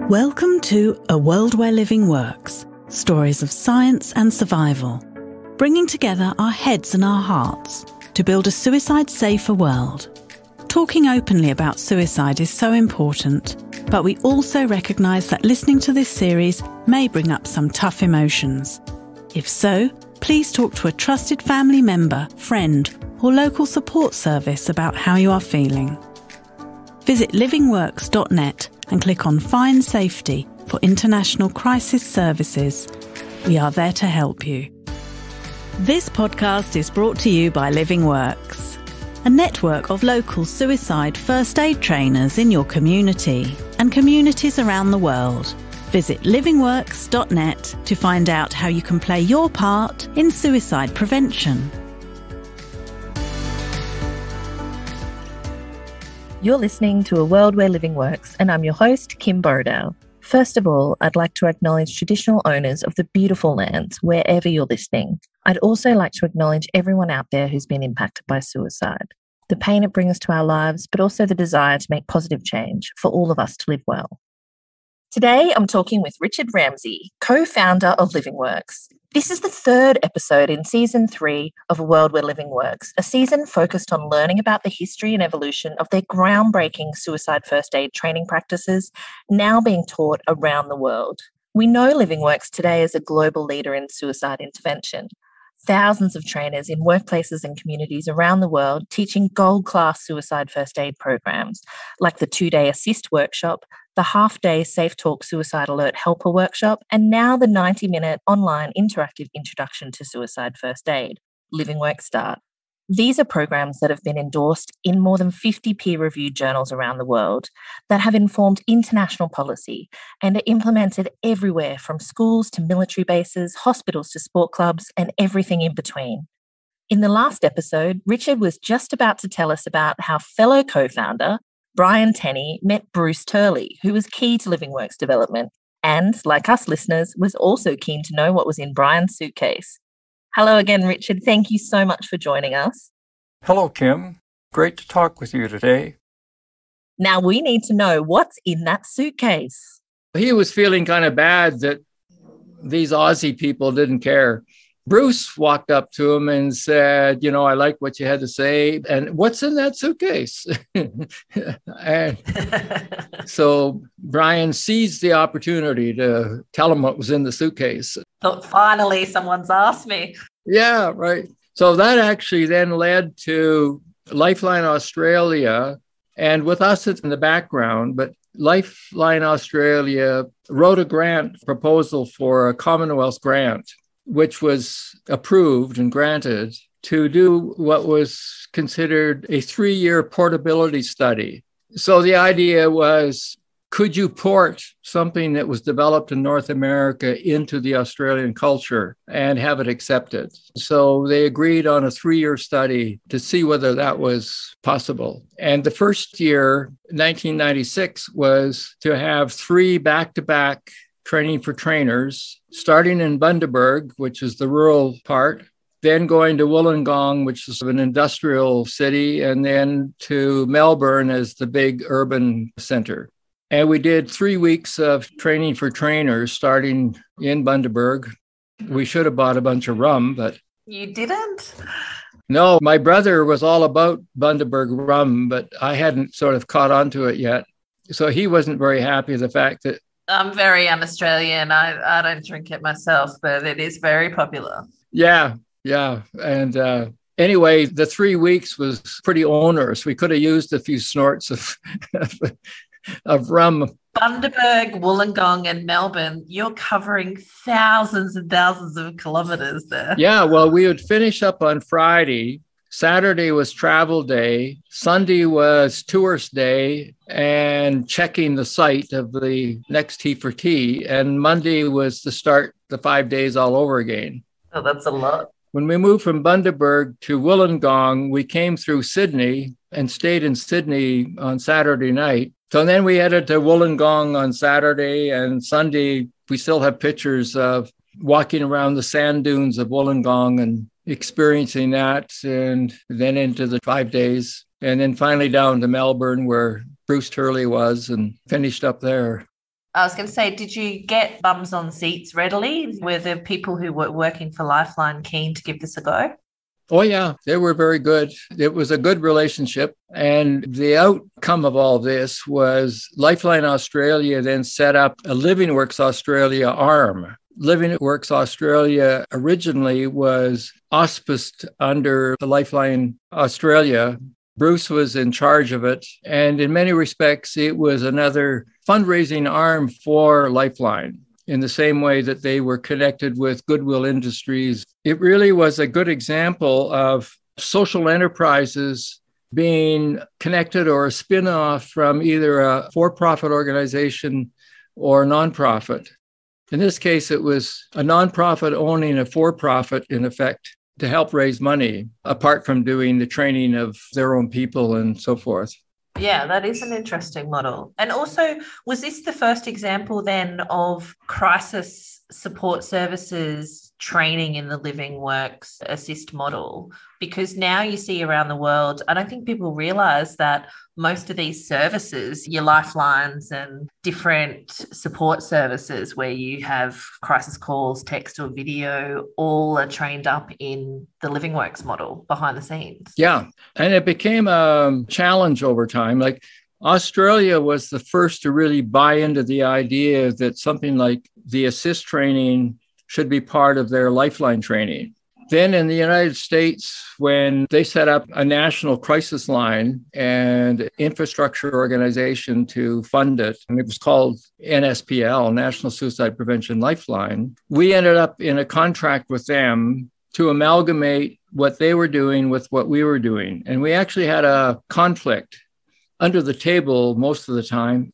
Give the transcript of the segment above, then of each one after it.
Welcome to A World Where Living Works, stories of science and survival, bringing together our heads and our hearts to build a suicide-safer world. Talking openly about suicide is so important, but we also recognise that listening to this series may bring up some tough emotions. If so, please talk to a trusted family member, friend, or local support service about how you are feeling. Visit livingworks.net and click on Find Safety for international crisis services. We are there to help you. This podcast is brought to you by LivingWorks, a network of local suicide first aid trainers in your community and communities around the world. Visit livingworks.net to find out how you can play your part in suicide prevention. You're listening to A World Where Living Works, and I'm your host, Kim Borrowdale. First of all, I'd like to acknowledge traditional owners of the beautiful lands wherever you're listening. I'd also like to acknowledge everyone out there who's been impacted by suicide, the pain it brings to our lives, but also the desire to make positive change for all of us to live well. Today, I'm talking with Richard Ramsay, co-founder of LivingWorks. This is the third episode in Season 3 of A World Where Living Works, a season focused on learning about the history and evolution of their groundbreaking suicide first aid training practices now being taught around the world. We know LivingWorks today is a global leader in suicide intervention. Thousands of trainers in workplaces and communities around the world teaching gold-class suicide first aid programs like the 2-day ASIST workshop, the half-day Safe Talk Suicide Alert Helper workshop, and now the 90-minute online interactive introduction to suicide first aid, LivingWorks Start. These are programs that have been endorsed in more than 50 peer-reviewed journals around the world that have informed international policy and are implemented everywhere from schools to military bases, hospitals to sport clubs, and everything in between. In the last episode, Richard was just about to tell us about how fellow co-founder Brian Tenney met Bruce Turley, who was key to LivingWorks development and, like us listeners, was also keen to know what was in Brian's suitcase. Hello again, Richard. Thank you so much for joining us. Hello, Kim. Great to talk with you today. Now we need to know what's in that suitcase. He was feeling kind of bad that these Aussie people didn't care. Bruce walked up to him and said, I like what you had to say. And what's in that suitcase? And so Brian seized the opportunity to tell him what was in the suitcase. Thought, finally, someone's asked me. Yeah, right. So that actually then led to Lifeline Australia. And with us, it's in the background, but Lifeline Australia wrote a grant proposal for a Commonwealth grant, which was approved and granted to do what was considered a 3-year portability study. So the idea was, could you port something that was developed in North America into the Australian culture and have it accepted? So they agreed on a 3-year study to see whether that was possible. And the first year, 1996, was to have 3 back-to-back training for trainers, starting in Bundaberg, which is the rural part, then going to Wollongong, which is an industrial city, and then to Melbourne as the big urban center. And we did 3 weeks of training for trainers starting in Bundaberg. We should have bought a bunch of rum, but... You didn't? No, my brother was all about Bundaberg rum, but I hadn't sort of caught on to it yet. So he wasn't very happy with the fact that I'm very un-Australian. I don't drink it myself, but it is very popular. Yeah. And anyway, the 3 weeks was pretty onerous. We could have used a few snorts of rum. Bundaberg, Wollongong, and Melbourne, you're covering thousands and thousands of kilometres there. Yeah, well, we would finish up on Friday. Saturday was travel day. Sunday was tourist day and checking the site of the next T4T. And Monday was to start the 5 days all over again. Oh, that's a lot. When we moved from Bundaberg to Wollongong, we came through Sydney and stayed in Sydney on Saturday night. So then we headed to Wollongong on Saturday, and Sunday we still have pictures of walking around the sand dunes of Wollongong and experiencing that, and then into the 5 days, and then finally down to Melbourne where Bruce Turley was and finished up there. I was going to say, did you get bums on seats readily? Were the people who were working for Lifeline keen to give this a go? Oh, yeah, they were very good. It was a good relationship. And the outcome of all this was Lifeline Australia then set up a LivingWorks Australia arm. LivingWorks Australia originally was auspiced under the Lifeline Australia. Bruce was in charge of it. And in many respects, it was another fundraising arm for Lifeline, in the same way that they were connected with Goodwill Industries. It really was a good example of social enterprises being connected or a spin-off from either a for-profit organization or nonprofit. In this case, it was a nonprofit owning a for-profit, in effect, to help raise money, apart from doing the training of their own people and so forth. Yeah, that is an interesting model. And also, was this the first example then of crisis support services training in the LivingWorks ASIST model? Because now you see around the world, I don't think people realize that most of these services, your lifelines and different support services where you have crisis calls, text or video, all are trained up in the LivingWorks model behind the scenes. Yeah. And it became a challenge over time. Like Australia was the first to really buy into the idea that something like the ASIST training should be part of their Lifeline training. Then in the United States, when they set up a national crisis line and infrastructure organization to fund it, and it was called NSPL, National Suicide Prevention Lifeline, we ended up in a contract with them to amalgamate what they were doing with what we were doing. And we actually had a conflict under the table most of the time.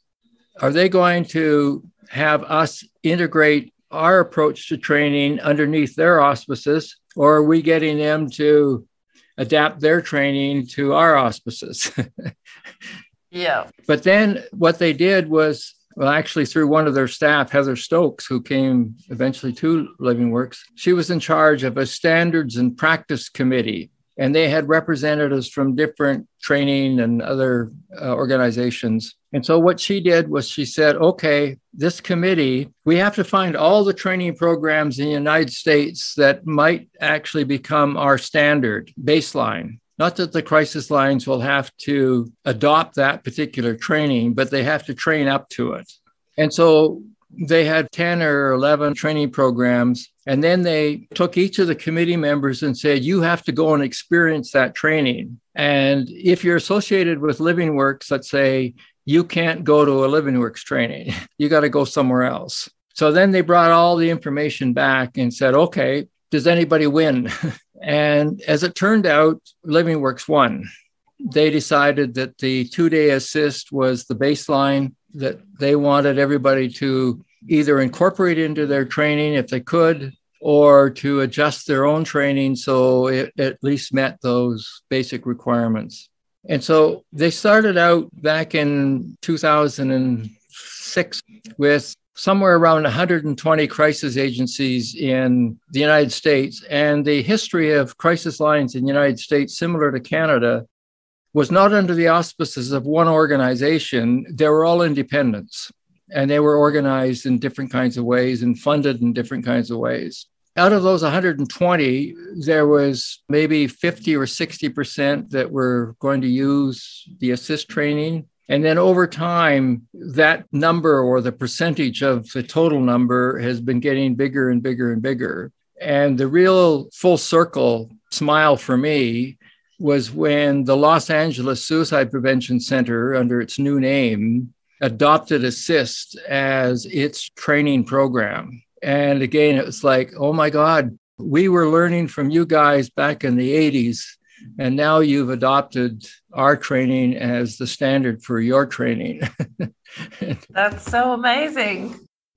Are they going to have us integrate our approach to training underneath their auspices, or are we getting them to adapt their training to our auspices? Yeah. But then what they did was, well, actually through one of their staff, Heather Stokes, who came eventually to LivingWorks, she was in charge of a standards and practice committee. And they had representatives from different training and other organizations. And so what she did was she said, okay, this committee, we have to find all the training programs in the United States that might actually become our standard baseline. Not that the crisis lines will have to adopt that particular training, but they have to train up to it. And so they had 10 or 11 training programs. And then they took each of the committee members and said, you have to go and experience that training. And if you're associated with LivingWorks, let's say, you can't go to a LivingWorks training. You got to go somewhere else. So then they brought all the information back and said, okay, does anybody win? And as it turned out, LivingWorks won. They decided that the 2-day ASIST was the baseline, that they wanted everybody to either incorporate into their training if they could, or to adjust their own training so it at least met those basic requirements. And so they started out back in 2006 with somewhere around 120 crisis agencies in the United States. And the history of crisis lines in the United States, similar to Canada, was not under the auspices of one organization. They were all independents, and they were organized in different kinds of ways and funded in different kinds of ways. Out of those 120, there was maybe 50 or 60% that were going to use the ASIST training. And then over time, that number or the percentage of the total number has been getting bigger and bigger and bigger. And the real full circle smile for me was when the Los Angeles Suicide Prevention Center, under its new name, adopted ASIST as its training program. And again, it was like, oh my God, we were learning from you guys back in the 80s, and now you've adopted our training as the standard for your training. That's so amazing.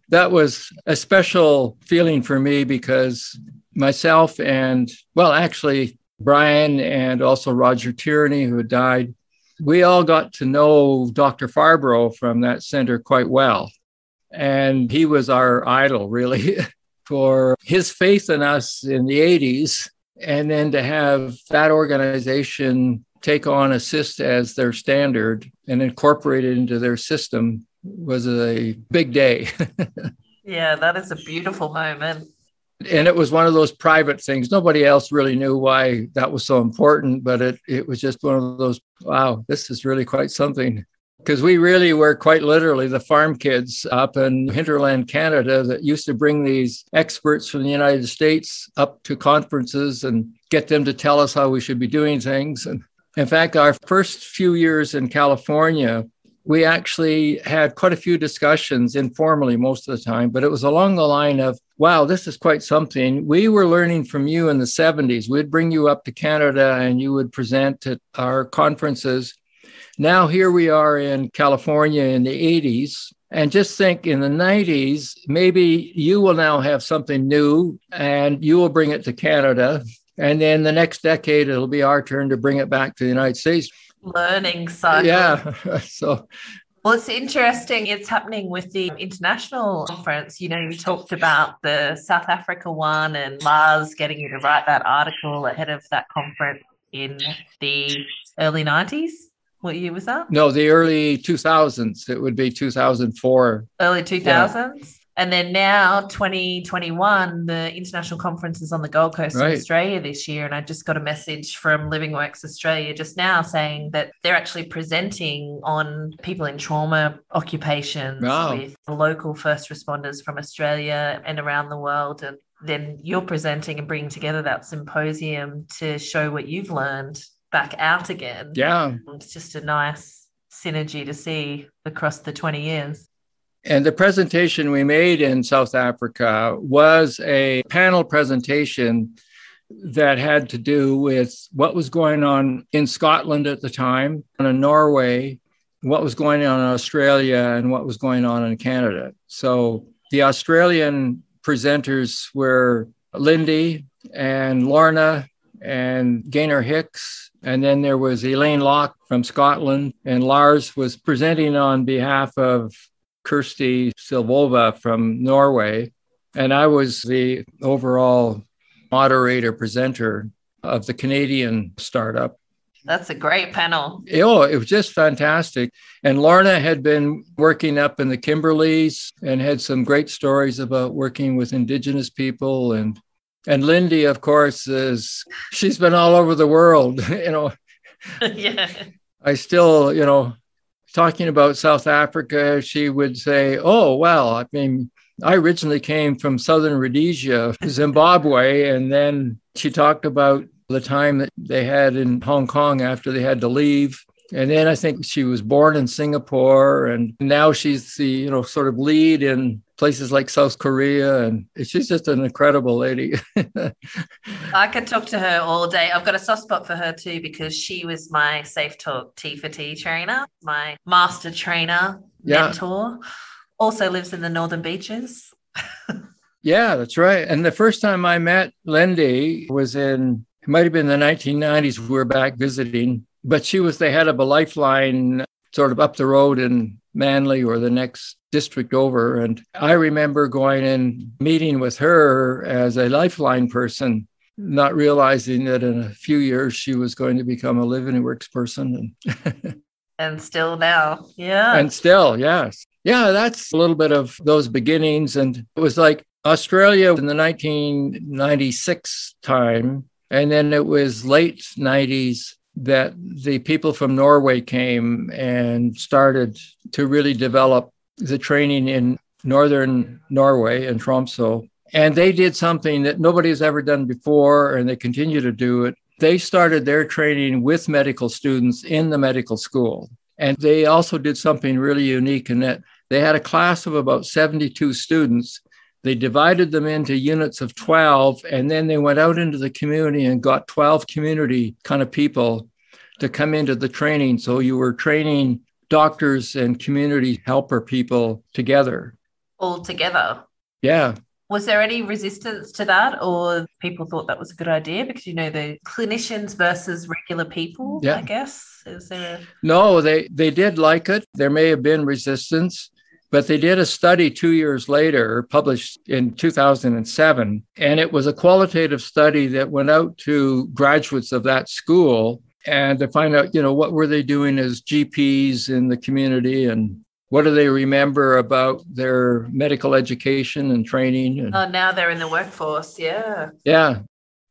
That was a special feeling for me because myself and, well, actually, Brian and also Roger Tierney, who had died, we all got to know Dr. Farborough from that center quite well. And he was our idol, really, for his faith in us in the 80s. And then to have that organization take on ASIST as their standard and incorporate it into their system was a big day. Yeah, that is a beautiful moment. And it was one of those private things. Nobody else really knew why that was so important, but it was just one of those, wow, this is really quite something. Because we really were quite literally the farm kids up in hinterland Canada that used to bring these experts from the United States up to conferences and get them to tell us how we should be doing things. And in fact, our first few years in California, we actually had quite a few discussions informally most of the time, but it was along the line of, wow, this is quite something. We were learning from you in the 70s. We'd bring you up to Canada and you would present at our conferences. Now here we are in California in the 80s. And just think in the 90s, maybe you will now have something new and you will bring it to Canada. And then the next decade, it'll be our turn to bring it back to the United States. Learning cycle. Yeah. So, well, it's interesting. It's happening with the international conference. You know, you talked about the South Africa one and Lars getting you to write that article ahead of that conference in the early 90s. What year was that? No, the early 2000s. It would be 2004. Early 2000s? Yeah. And then now, 2021, the international conference is on the Gold Coast in Australia this year. And I just got a message from LivingWorks Australia just now saying that they're actually presenting on people in trauma occupations with local first responders from Australia and around the world. And then you're presenting and bringing together that symposium to show what you've learned back out again. Yeah. It's just a nice synergy to see across the 20 years. And the presentation we made in South Africa was a panel presentation that had to do with what was going on in Scotland at the time, and in Norway, what was going on in Australia, and what was going on in Canada. So the Australian presenters were Lindy and Lorna and Gaynor Hicks. And then there was Elaine Locke from Scotland, and Lars was presenting on behalf of Kirsty Silvova from Norway. And I was the overall moderator presenter of the Canadian startup. That's a great panel. Oh, it was just fantastic. And Lorna had been working up in the Kimberleys and had some great stories about working with Indigenous people. And Lindy, of course, she's been all over the world, Yeah. I still, talking about South Africa, she would say, oh, well, I mean, I originally came from Southern Rhodesia, Zimbabwe. And then she talked about the time that they had in Hong Kong after they had to leave. And then I think she was born in Singapore. And now she's the, sort of lead in places like South Korea. And she's just an incredible lady. I could talk to her all day. I've got a soft spot for her too, because she was my Safe Talk T4T trainer, my master trainer, mentor. Also lives in the Northern Beaches. Yeah, that's right. And the first time I met Lindy was it might have been the 1990s. We were back visiting, but she was the head of a Lifeline sort of up the road in Manly or the next district over. And I remember going and meeting with her as a Lifeline person, not realizing that in a few years she was going to become a LivingWorks person. And still now. Yeah. And still, yes. Yeah, that's a little bit of those beginnings. And it was like Australia in the 1996 time. And then it was late 90s that the people from Norway came and started to really develop the training in northern Norway in Tromsø. And they did something that nobody has ever done before, and they continue to do it. They started their training with medical students in the medical school. And they also did something really unique in that they had a class of about 72 students. They divided them into units of 12, and then they went out into the community and got 12 community kind of people to come into the training. So you were training doctors and community helper people together. All together? Yeah. Was there any resistance to that, or people thought that was a good idea? Because, the clinicians versus regular people, I guess. Is there No, they did like it. There may have been resistance, but they did a study 2 years later, published in 2007. And it was a qualitative study that went out to graduates of that school and to find out, what were they doing as GPs in the community. And what do they remember about their medical education and training? And, Oh, now they're in the workforce. Yeah. yeah.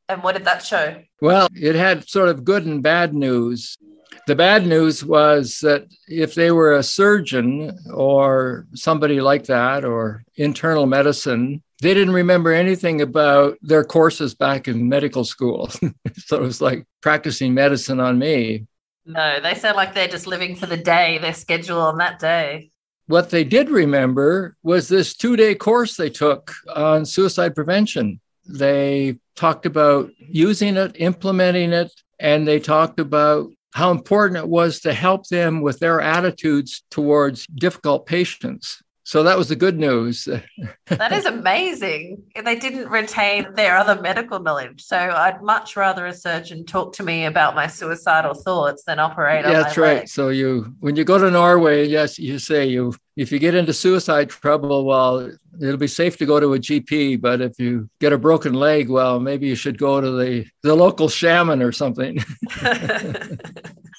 And what did that show? Well, it had sort of good and bad news. The bad news was that if they were a surgeon or somebody like that, or internal medicine, they didn't remember anything about their courses back in medical school. So it was like practicing medicine on me. No, they sound like they're just living for the day, their schedule on that day. What they did remember was this 2-day course they took on suicide prevention. They talked about using it, implementing it, and they talked about how important it was to help them with their attitudes towards difficult patients. So that was the good news. That is amazing. They didn't retain their other medical knowledge. So I'd much rather a surgeon talk to me about my suicidal thoughts than operate on my That's right. leg. So when you go to Norway, yes, you say if you get into suicide trouble, well, it'll be safe to go to a GP. But if you get a broken leg, well, maybe you should go to the local shaman or something.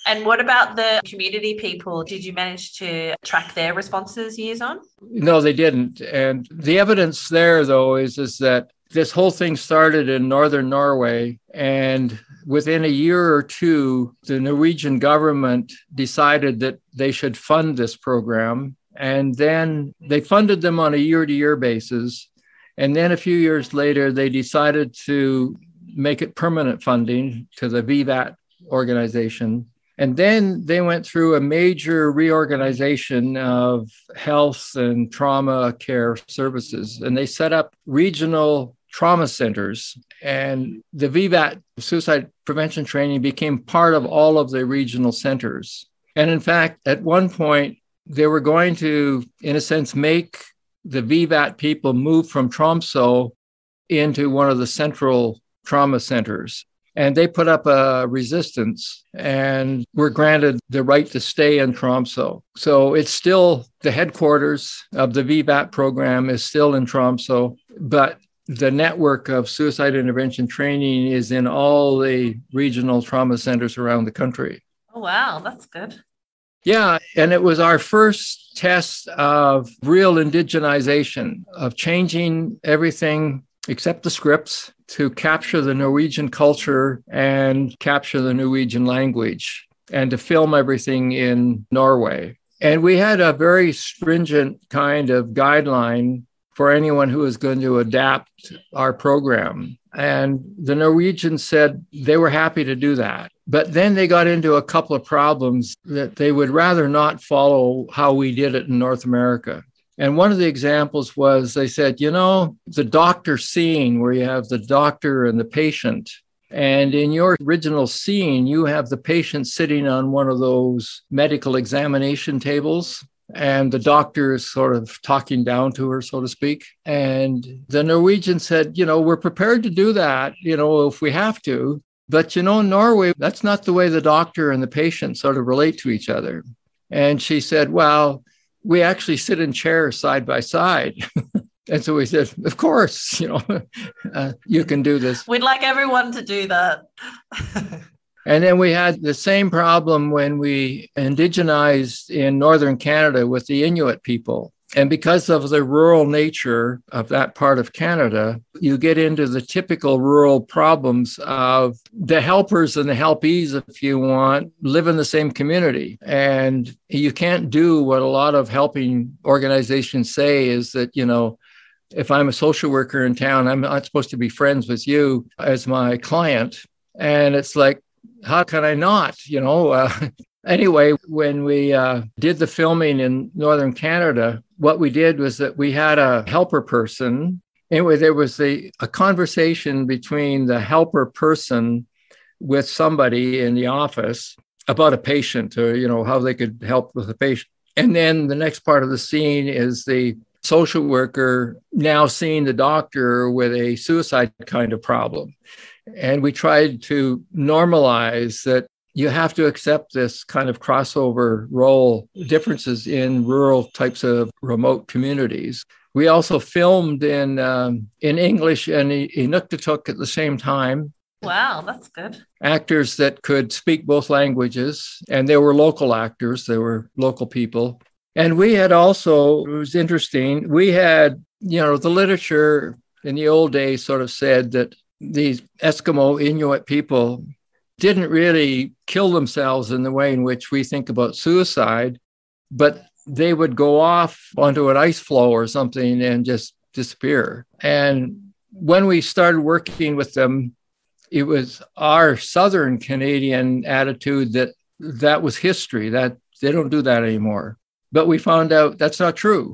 And what about the community people? Did you manage to track their responses years on? No, they didn't. And the evidence there, though, is that this whole thing started in northern Norway. And within a year or two, the Norwegian government decided that they should fund this program. And then they funded them on a year-to-year basis. And then a few years later, they decided to make it permanent funding to the VVAT organization. And then they went through a major reorganization of health and trauma care services, and they set up regional trauma centers. And the VVAT, suicide prevention training, became part of all of the regional centers. And in fact, at one point, they were going to, in a sense, make the VVAT people move from Tromsø into one of the central trauma centers. And they put up a resistance and were granted the right to stay in Tromsø. So it's still the headquarters of the VVAT program is still in Tromsø, but the network of suicide intervention training is in all the regional trauma centers around the country. Oh, wow. That's good. Yeah. And it was our first test of real indigenization, of changing everything except the scripts to capture the Norwegian culture and capture the Norwegian language and to film everything in Norway. And we had a very stringent kind of guideline for anyone who was going to adapt our program. And the Norwegians said they were happy to do that. But then they got into a couple of problems that they would rather not follow how we did it in North America. And one of the examples was they said, the doctor scene where you have the doctor and the patient. And in your original scene, you have the patient sitting on one of those medical examination tables. And the doctor is sort of talking down to her, so to speak. And the Norwegian said, we're prepared to do that, if we have to. But, Norway, that's not the way the doctor and the patient sort of relate to each other. And she said, well, we actually sit in chairs side by side. And so we said, of course, you can do this. We'd like everyone to do that. And then we had the same problem when we indigenized in northern Canada with the Inuit people. And because of the rural nature of that part of Canada, you get into the typical rural problems of the helpers and the helpees, if you want, live in the same community. And you can't do what a lot of helping organizations say is that, if I'm a social worker in town, I'm not supposed to be friends with you as my client. And it's like, how can I not, Anyway, when we did the filming in northern Canada, what we did was that we had a helper person. Anyway, there was a conversation between the helper person with somebody in the office about a patient or, how they could help with the patient. And then the next part of the scene is the social worker now seeing the doctor with a suicide kind of problem. And we tried to normalize that you have to accept this kind of crossover role differences in rural types of remote communities. We also filmed in English and Inuktitut at the same time. Wow, that's good. Actors that could speak both languages, and they were local actors. They were local people. And we had also, it was interesting, we had, the literature in the old days sort of said that these Eskimo Inuit people didn't really kill themselves in the way in which we think about suicide, but they would go off onto an ice floe or something and just disappear. And when we started working with them, it was our Southern Canadian attitude that was history, that they don't do that anymore. But we found out that's not true.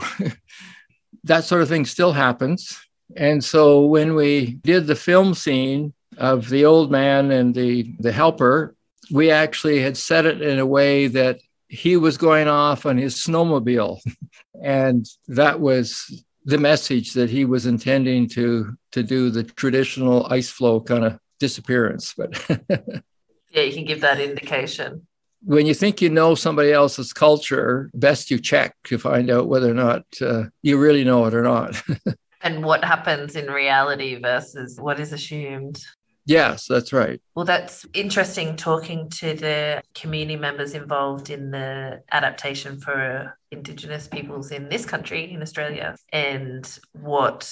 That sort of thing still happens. And so when we did the film scene of the old man and the helper, we actually had set it in a way that he was going off on his snowmobile. And that was the message that he was intending to do the traditional ice floe kind of disappearance. But yeah, you can give that indication. When you think you know somebody else's culture, best you check to find out whether or not you really know it or not. And what happens in reality versus what is assumed. Yes, that's right. Well, that's interesting talking to the community members involved in the adaptation for Indigenous peoples in this country, in Australia, and what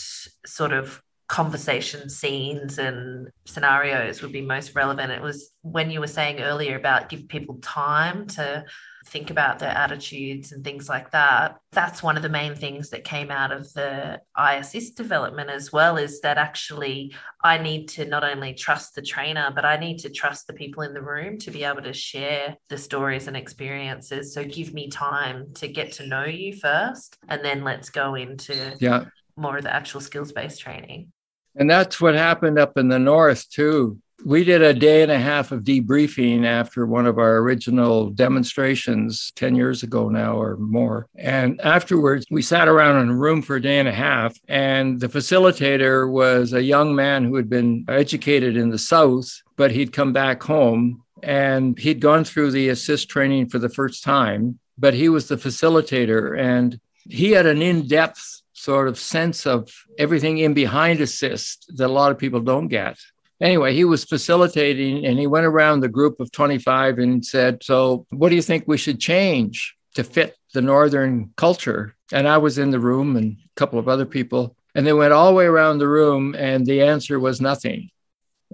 sort of conversation scenes and scenarios would be most relevant. It was when you were saying earlier about give people time to think about their attitudes and things like that. That's one of the main things that came out of the ASIST development as well, is that actually I need to not only trust the trainer, but I need to trust the people in the room to be able to share the stories and experiences. So give me time to get to know you first, and then let's go into more of the actual skills-based training. And that's what happened up in the north, too. We did a day and a half of debriefing after one of our original demonstrations 10 years ago now or more. And afterwards, we sat around in a room for a day and a half. And the facilitator was a young man who had been educated in the South, but he'd come back home and he'd gone through the ASIST training for the first time, but he was the facilitator. And he had an in-depth sort of sense of everything in behind ASIST that a lot of people don't get. Anyway, he was facilitating and he went around the group of 25 and said, so what do you think we should change to fit the Northern culture? And I was in the room and a couple of other people, and they went all the way around the room and the answer was nothing.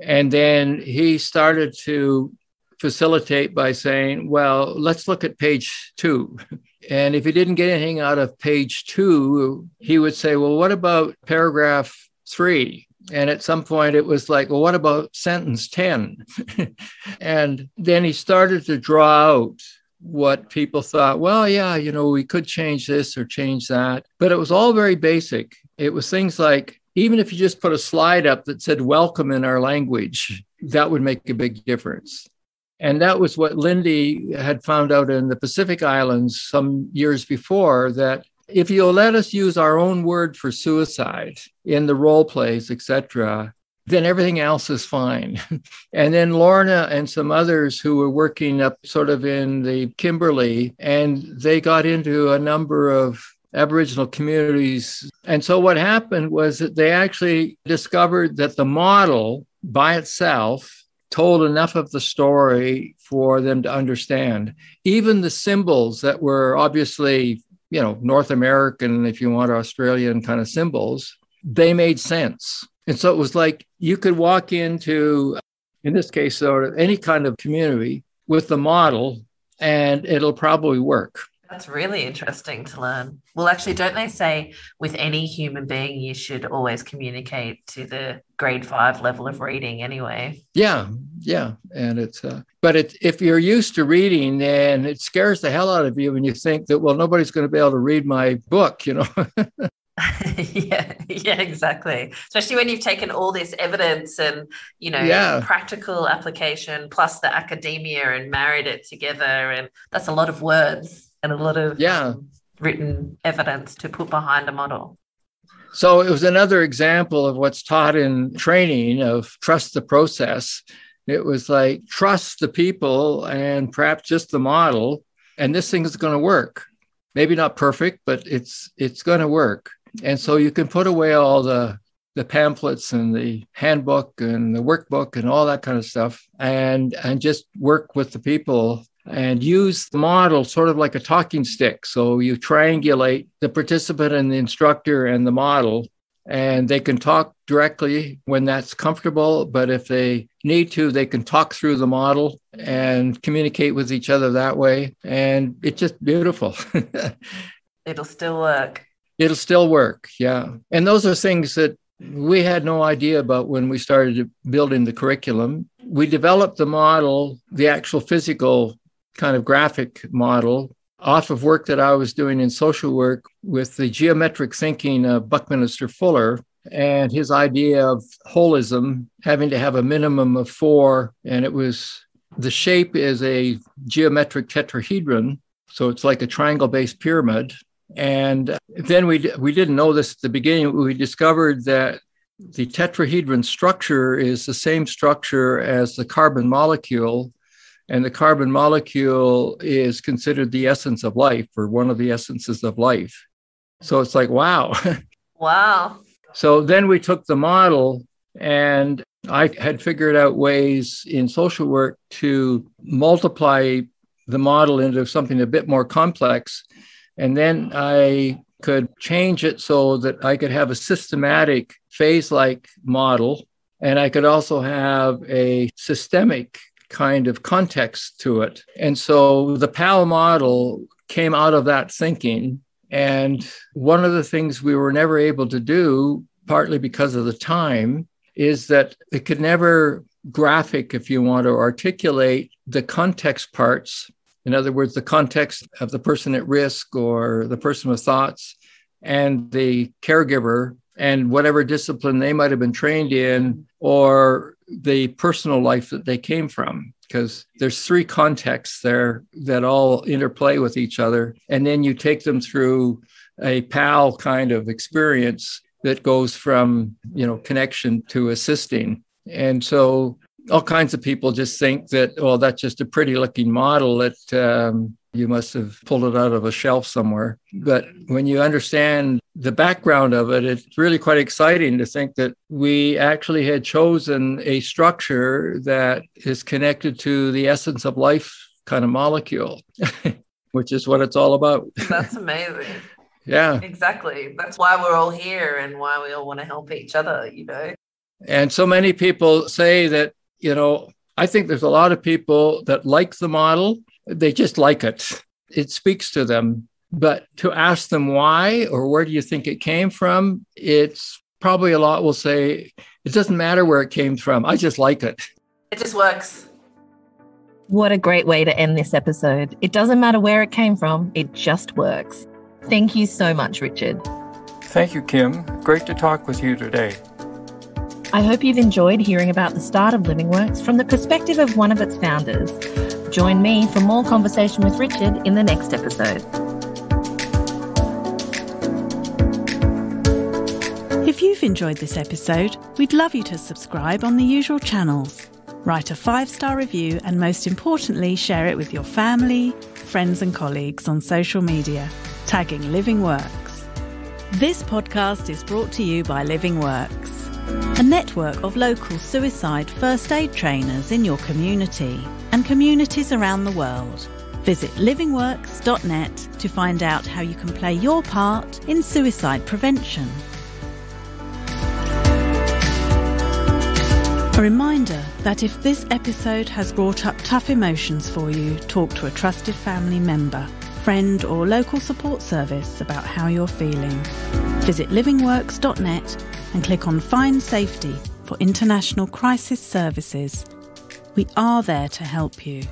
And then he started to facilitate by saying, well, let's look at page 2. And if he didn't get anything out of page 2, he would say, well, what about paragraph 3? And at some point it was like, well, what about sentence 10? And then he started to draw out what people thought, well, yeah, we could change this or change that. But it was all very basic. It was things like, even if you just put a slide up that said welcome in our language, that would make a big difference. And that was what Lindy had found out in the Pacific Islands some years before, that if you'll let us use our own word for suicide in the role plays, etc., then everything else is fine. And then Lorna and some others who were working up sort of in the Kimberley, and they got into a number of Aboriginal communities. And so what happened was that they actually discovered that the model by itself told enough of the story for them to understand. Even the symbols that were obviously, North American, if you want, Australian kind of symbols, they made sense. And so it was like you could walk into, in this case, sort of any kind of community with the model, and it'll probably work. That's really interesting to learn. Well, actually, don't they say with any human being, you should always communicate to the grade 5 level of reading anyway? Yeah. And if you're used to reading, then it scares the hell out of you when you think that, well, nobody's going to be able to read my book, Yeah, exactly. Especially when you've taken all this evidence and, practical application plus the academia and married it together. And that's a lot of words and a lot of written evidence to put behind a model. So it was another example of what's taught in training of trust the process. It was like, trust the people and perhaps just the model, and this thing is going to work. Maybe not perfect, but it's going to work. And so you can put away all the pamphlets and the handbook and the workbook and all that kind of stuff and just work with the people. and use the model sort of like a talking stick. So you triangulate the participant and the instructor and the model, and they can talk directly when that's comfortable. But if they need to, they can talk through the model and communicate with each other that way. And it's just beautiful. It'll still work. It'll still work. Yeah. And those are things that we had no idea about when we started building the curriculum. We developed the model, the actual physical kind of graphic model, off of work that I was doing in social work with the geometric thinking of Buckminster Fuller and his idea of holism having to have a minimum of 4. And it was, the shape is a geometric tetrahedron. So it's like a triangle-based pyramid. And then we didn't know this at the beginning. We discovered that the tetrahedron structure is the same structure as the carbon molecule. And the carbon molecule is considered the essence of life, or one of the essences of life. So it's like, wow. Wow. So then we took the model, and I had figured out ways in social work to multiply the model into something a bit more complex. And then I could change it so that I could have a systematic phase-like model, and I could also have a systemic kind of context to it. And so the PAL model came out of that thinking. And one of the things we were never able to do, partly because of the time, is that it could never graphic, if you want to articulate the context parts. In other words, the context of the person at risk or the person with thoughts and the caregiver and whatever discipline they might have been trained in, or the personal life that they came from, because there's 3 contexts there that all interplay with each other. And then you take them through a PAL kind of experience that goes from, connection to assisting. And so all kinds of people just think that, oh, that's just a pretty looking model that you must have pulled it out of a shelf somewhere. But when you understand the background of it, it's really quite exciting to think that we actually had chosen a structure that is connected to the essence of life kind of molecule, which is what it's all about. That's amazing. Yeah. Exactly. That's why we're all here and why we all want to help each other, And so many people say that, I think there's a lot of people that like the model. They just like it. It speaks to them. But to ask them why or where do you think it came from, it's probably a lot will say, it doesn't matter where it came from. I just like it. It just works. What a great way to end this episode. It doesn't matter where it came from. It just works. Thank you so much, Richard. Thank you, Kim. Great to talk with you today. I hope you've enjoyed hearing about the start of LivingWorks from the perspective of one of its founders. Join me for more conversation with Richard in the next episode. If you've enjoyed this episode, we'd love you to subscribe on the usual channels. Write a 5-star review and, most importantly, share it with your family, friends and colleagues on social media, tagging LivingWorks. This podcast is brought to you by LivingWorks, a network of local suicide first aid trainers in your community and communities around the world. Visit livingworks.net to find out how you can play your part in suicide prevention. A reminder that if this episode has brought up tough emotions for you, talk to a trusted family member, friend or local support service about how you're feeling. Visit livingworks.net and click on Find Safety for international crisis services. We are there to help you.